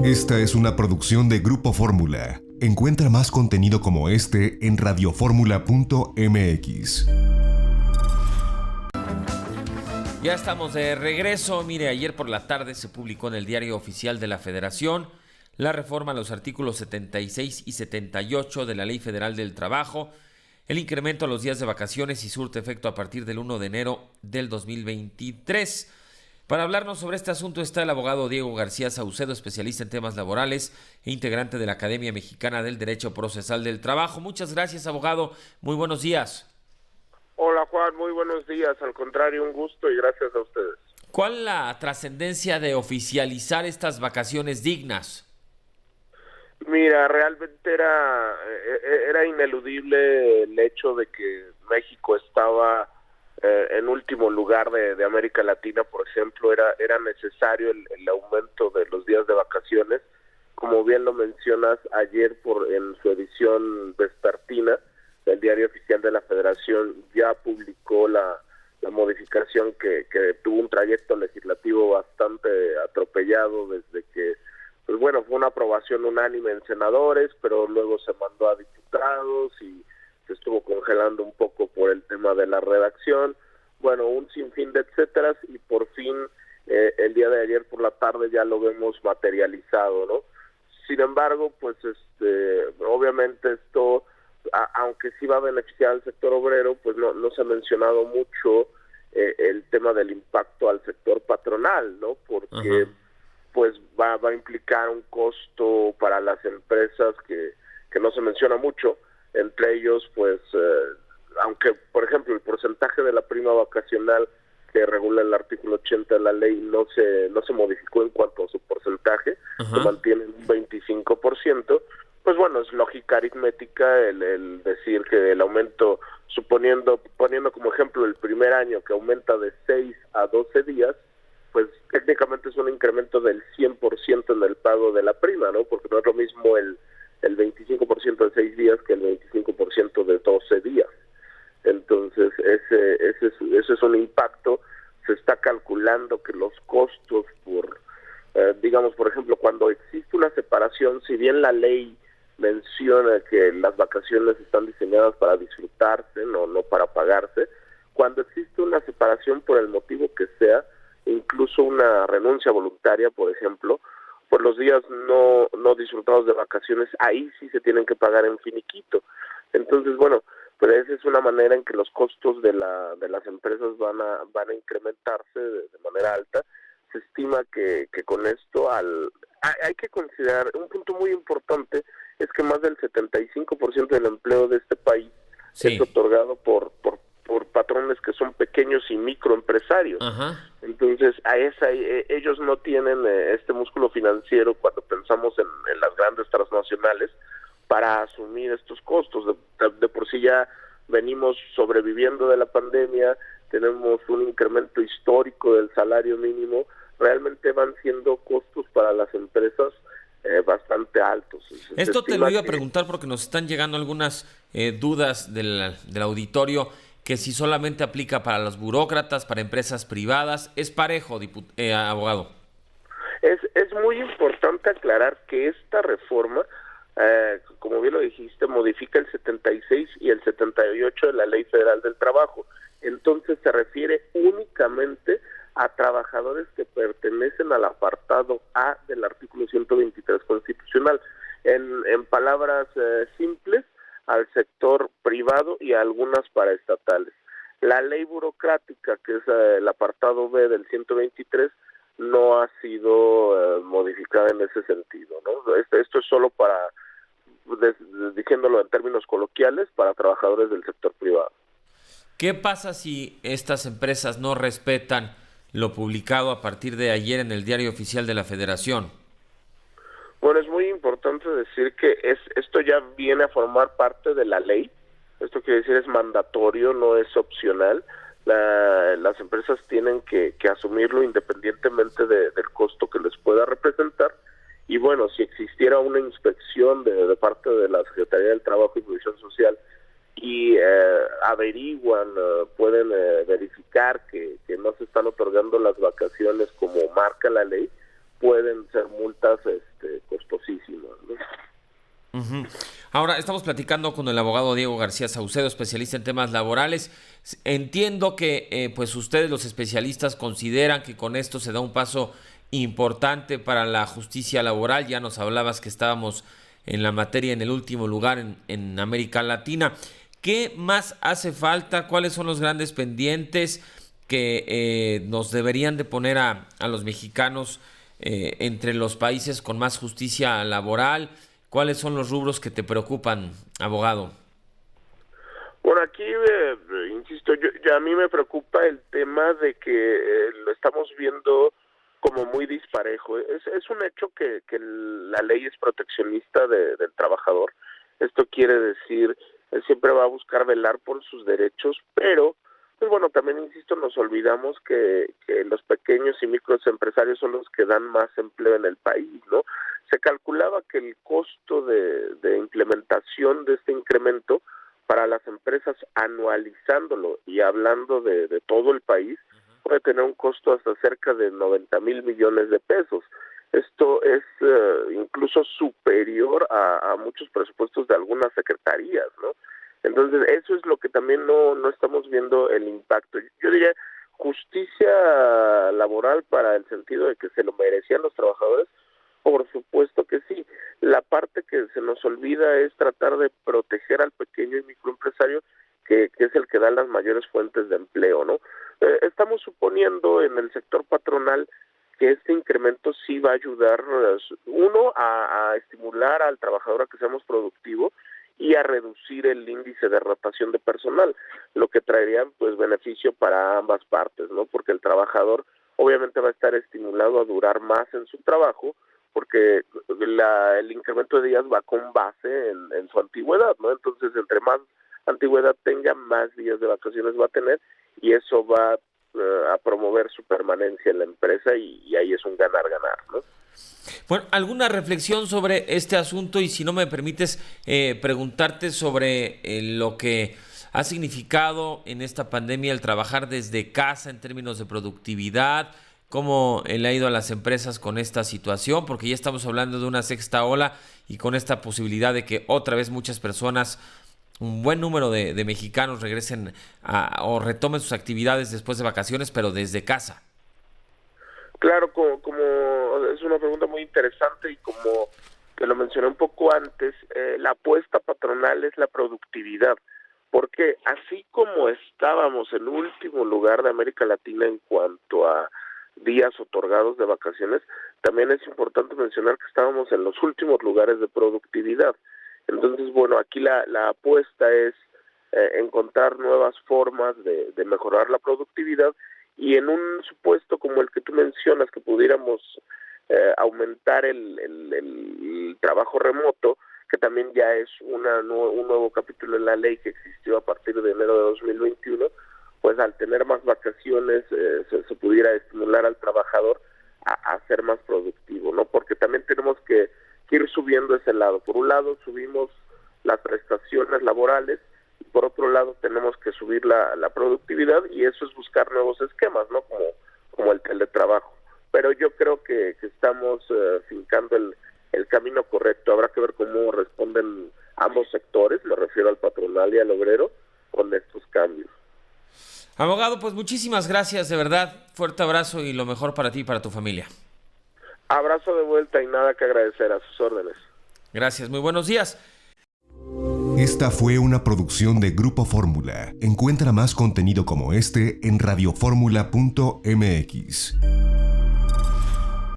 Esta es una producción de Grupo Fórmula. Encuentra más contenido como este en radioformula.mx. Ya estamos de regreso. Mire, ayer por la tarde se publicó en el Diario Oficial de la Federación la reforma a los artículos 76 y 78 de la Ley Federal del Trabajo, el incremento a los días de vacaciones y surte efecto a partir del 1 de enero del 2023. Para hablarnos sobre este asunto está el abogado Diego García Saucedo, especialista en temas laborales e integrante de la Academia Mexicana del Derecho Procesal del Trabajo. Muchas gracias, abogado. Muy buenos días. Hola, Juan. Muy buenos días. Al contrario, un gusto y gracias a ustedes. ¿Cuál la trascendencia de oficializar estas vacaciones dignas? Mira, realmente era ineludible el hecho de que México estaba en último lugar de América Latina, por ejemplo. Era necesario el aumento de los días de vacaciones. Como bien lo mencionas, ayer en su edición vespertina, el Diario Oficial de la Federación ya publicó la modificación que tuvo un trayecto legislativo bastante atropellado desde que, pues bueno, fue una aprobación unánime en senadores, pero luego se mandó a diputados y se estuvo congelando un poco por el tema de la redacción. Bueno, un sinfín de etcéteras, y por fin el día de ayer por la tarde ya lo vemos materializado, ¿no? Sin embargo, pues obviamente esto, aunque sí va a beneficiar al sector obrero, pues no se ha mencionado mucho el tema del impacto al sector patronal, ¿no? Porque pues va a implicar un costo para las empresas que no se menciona mucho. Entre ellos, pues, aunque, por ejemplo, el porcentaje de la prima vacacional que regula el artículo 80 de la ley no se modificó en cuanto a su porcentaje, se mantiene en un 25%, pues bueno, es lógica aritmética el decir que el aumento, poniendo como ejemplo el primer año que aumenta de 6 a 12 días, pues técnicamente es un incremento del 100% en el pago de la prima, ¿no? Porque no es lo mismo el 25% de 6 días que el 25% de 12 días. Entonces, ese es un impacto. Se está calculando que los costos digamos, por ejemplo, cuando existe una separación, si bien la ley menciona que las vacaciones están diseñadas para disfrutarse, no para pagarse, cuando existe una separación por el motivo que sea, incluso una renuncia voluntaria, por ejemplo, por los días no disfrutados de vacaciones, ahí sí se tienen que pagar en finiquito. Entonces, bueno, pero esa es una manera en que los costos de las empresas van a incrementarse de manera alta. Se estima que con esto hay que considerar un punto muy importante, es que más del 75% del empleo de este país es otorgado por patrones que son pequeños y microempresarios. Entonces, ellos no tienen este músculo financiero cuando pensamos en las grandes transnacionales para asumir estos costos. De por sí ya venimos sobreviviendo de la pandemia, tenemos un incremento histórico del salario mínimo, realmente van siendo costos para las empresas bastante altos. Esto te lo iba a preguntar porque nos están llegando algunas dudas del auditorio, que si solamente aplica para los burócratas, para empresas privadas. ¿Es parejo, abogado? Es muy importante aclarar que esta reforma, como bien lo dijiste, modifica el 76 y el 78 de la Ley Federal del Trabajo. Entonces se refiere únicamente a trabajadores que pertenecen al apartado A del artículo 123 constitucional. En palabras simples, al sector privado y a algunas paraestatales. La ley burocrática, que es el apartado B del 123, no ha sido modificada en ese sentido, ¿no? Esto es solo para, diciéndolo en términos coloquiales, para trabajadores del sector privado. ¿Qué pasa si estas empresas no respetan lo publicado a partir de ayer en el Diario Oficial de la Federación? Bueno, es muy importante decir que esto ya viene a formar parte de la ley. Esto quiere decir es mandatorio, no es opcional. Las empresas tienen que asumirlo independientemente del costo que les pueda representar. Y bueno, si existiera una inspección de parte de la Secretaría del Trabajo y Previsión Social y averiguan, pueden verificar que no se están otorgando las vacaciones como marca la ley, pueden ser multas costosísimas, ¿no? Uh-huh. Ahora, estamos platicando con el abogado Diego García Saucedo, especialista en temas laborales. Entiendo que pues ustedes, los especialistas, consideran que con esto se da un paso importante para la justicia laboral. Ya nos hablabas que estábamos en la materia en el último lugar en América Latina. ¿Qué más hace falta? ¿Cuáles son los grandes pendientes que nos deberían de poner a los mexicanos entre los países con más justicia laboral? ¿Cuáles son los rubros que te preocupan, abogado? Bueno, aquí, insisto, a mí me preocupa el tema de que lo estamos viendo como muy disparejo. Es un hecho que la ley es proteccionista del trabajador. Esto quiere decir, él siempre va a buscar velar por sus derechos, pero, pues bueno, también, insisto, nos olvidamos que los pequeños y microempresarios son los que dan más empleo en el país, ¿no? Se calculaba que el costo de implementación de este incremento para las empresas, anualizándolo y hablando de todo el país, puede tener un costo hasta cerca de 90,000 millones de pesos. Esto es incluso superior a muchos presupuestos de algunas secretarías, ¿no? Entonces, eso es lo que también no estamos viendo el impacto. Yo diría justicia laboral para el sentido de que se lo merecían los trabajadores. Por supuesto que sí. La parte que se nos olvida es tratar de proteger al pequeño y microempresario, que es el que da las mayores fuentes de empleo, ¿no? Estamos suponiendo en el sector patronal que este incremento sí va a ayudar, uno, a estimular al trabajador a que sea más productivo y a reducir el índice de rotación de personal, lo que traería pues beneficio para ambas partes, ¿no? Porque el trabajador obviamente va a estar estimulado a durar más en su trabajo, porque el incremento de días va con base en su antigüedad, ¿no? Entonces, entre más antigüedad tenga, más días de vacaciones va a tener, y eso va a promover su permanencia en la empresa, y ahí es un ganar-ganar, ¿no? Bueno, ¿alguna reflexión sobre este asunto? Y si no me permites preguntarte sobre lo que ha significado en esta pandemia el trabajar desde casa en términos de productividad, cómo le ha ido a las empresas con esta situación, porque ya estamos hablando de una sexta ola y con esta posibilidad de que otra vez muchas personas, un buen número de mexicanos regresen o retomen sus actividades después de vacaciones, pero desde casa. Claro, como es una pregunta muy interesante, y como te lo mencioné un poco antes, la apuesta patronal es la productividad, porque así como estábamos en último lugar de América Latina en cuanto a días otorgados de vacaciones, también es importante mencionar que estábamos en los últimos lugares de productividad. Entonces, bueno, aquí la apuesta es encontrar nuevas formas de mejorar la productividad, y en un supuesto como el que tú mencionas, que pudiéramos aumentar el trabajo remoto, que también ya es un nuevo capítulo en la ley que existió a partir de enero de 2021, pues al tener más vacaciones se pudiera estimular al trabajador a ser más productivo, ¿no? Porque también tenemos que ir subiendo ese lado. Por un lado subimos las prestaciones laborales, y por otro lado tenemos que subir la productividad, y eso es buscar nuevos esquemas, ¿no? Como el teletrabajo. Pero yo creo que estamos fincando el camino correcto. Habrá que ver cómo responden ambos sectores, me refiero al patronal y al obrero, con estos cambios. Abogado, pues muchísimas gracias, de verdad. Fuerte abrazo y lo mejor para ti y para tu familia. Abrazo de vuelta y nada que agradecer, a sus órdenes. Gracias, muy buenos días. Esta fue una producción de Grupo Fórmula. Encuentra más contenido como este en radioformula.mx.